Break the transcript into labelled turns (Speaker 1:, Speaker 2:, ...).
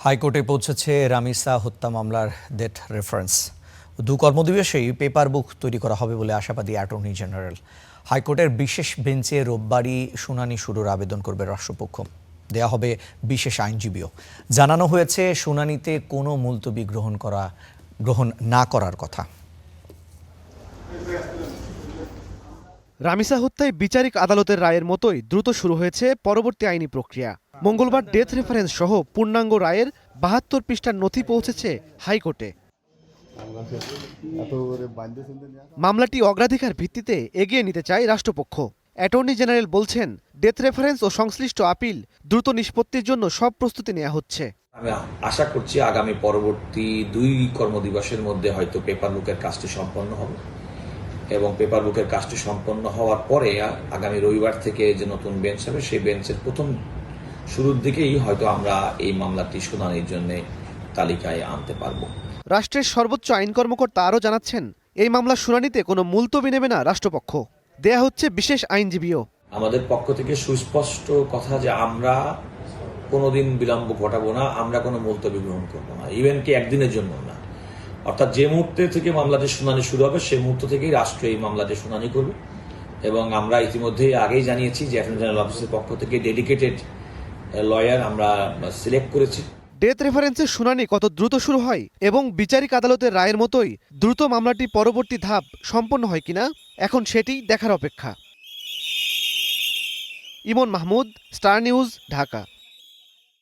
Speaker 1: হাইকোর্টে পৌঁছেছে রামিসা হত্যা মামলার ডেথ রেফারেন্স। 2 কর্মদিবসেই পেপার বুক তৈরি করা হবে বলে আশাবাদী অ্যাটর্নি জেনারেল। হাইকোর্টের বিশেষ বেঞ্চে রোববারই শুনানি শুরুর আবেদন করবে রাষ্ট্রপক্ষ। দেয়া হবে বিশেষ আইনজীবীও। জানানো হয়েছে শুনানিতে কোনো মুলতবি গ্রহণ না করার কথা।
Speaker 2: রামিসা হত্যায় বিচারিক আদালতের রায়ের মতোই দ্রুত শুরু হয়েছে পরবর্তী আইনি প্রক্রিয়া। মঙ্গলবার ডেথ রেফারেন্স সহ পূর্ণাঙ্গ রায়ের 72 পৃষ্ঠার নথি পৌঁছেছে হাইকোর্টে। মামলাটি অগ্রাধিকার ভিত্তিতে এগিয়ে নিতে চায় রাষ্ট্রপক্ষ। অ্যাটর্নি জেনারেল বলছেন, ডেথ রেফারেন্স ও সংশ্লিষ্ট আপিল দ্রুত নিষ্পত্তির জন্য সব প্রস্তুতি নেওয়া হচ্ছে।
Speaker 3: আমি আশা করছি আগামী পরবর্তী 2 কর্মদিবসের মধ্যে হয়তো পেপার বুকের কাজটি সম্পন্ন হবে এবং পেপার বুকের কাজটি সম্পন্ন হওয়ার পরে আগামী রবিবার থেকে যে নতুন বেঞ্চ হবে সেই বেঞ্চের প্রথম শুরুর দিকেই হয়তো আমরা এই মামলাটি শুনানির জন্য তালিকায় আনতে পারবো।
Speaker 2: রাষ্ট্রের সর্বোচ্চ আইন কর্মকর্তা আরও জানাচ্ছেন, এই মামলার শুনানিতে কোনো মুলতবি নেবে না রাষ্ট্রপক্ষ। দেয়া হচ্ছে বিশেষ আইনজীবীও।
Speaker 3: আমাদের পক্ষ থেকে সুস্পষ্ট কথা যে আমরা কোনোদিন বিলম্ব ঘটাবো না, আমরা কোনো মুলতবি গ্রহণ করবো না, ইভেন কি একদিনের জন্য না। অর্থাৎ যে মুহূর্তে থেকে মামলাটির শুনানি শুরু হবে সেই মুহূর্ত থেকেই রাষ্ট্র এই মামলাটি শুনানি করবে এবং আমরা ইতিমধ্যেই আগেই জানিয়েছি যে অ্যাটর্নি জেনারেল অফিসের পক্ষ থেকে ডেডিকেটেড লয়ার আমরা সিলেক্ট করেছি।
Speaker 2: ডেথ রেফারেন্সের শুনানি কত দ্রুত শুরু হয় এবং বিচারিক আদালতের রায়ের মতোই দ্রুত মামলাটি পরবর্তী ধাপ সম্পন্ন হয় কিনা এখন সেটি দেখার অপেক্ষা। ইমন মাহমুদ, স্টার নিউজ, ঢাকা।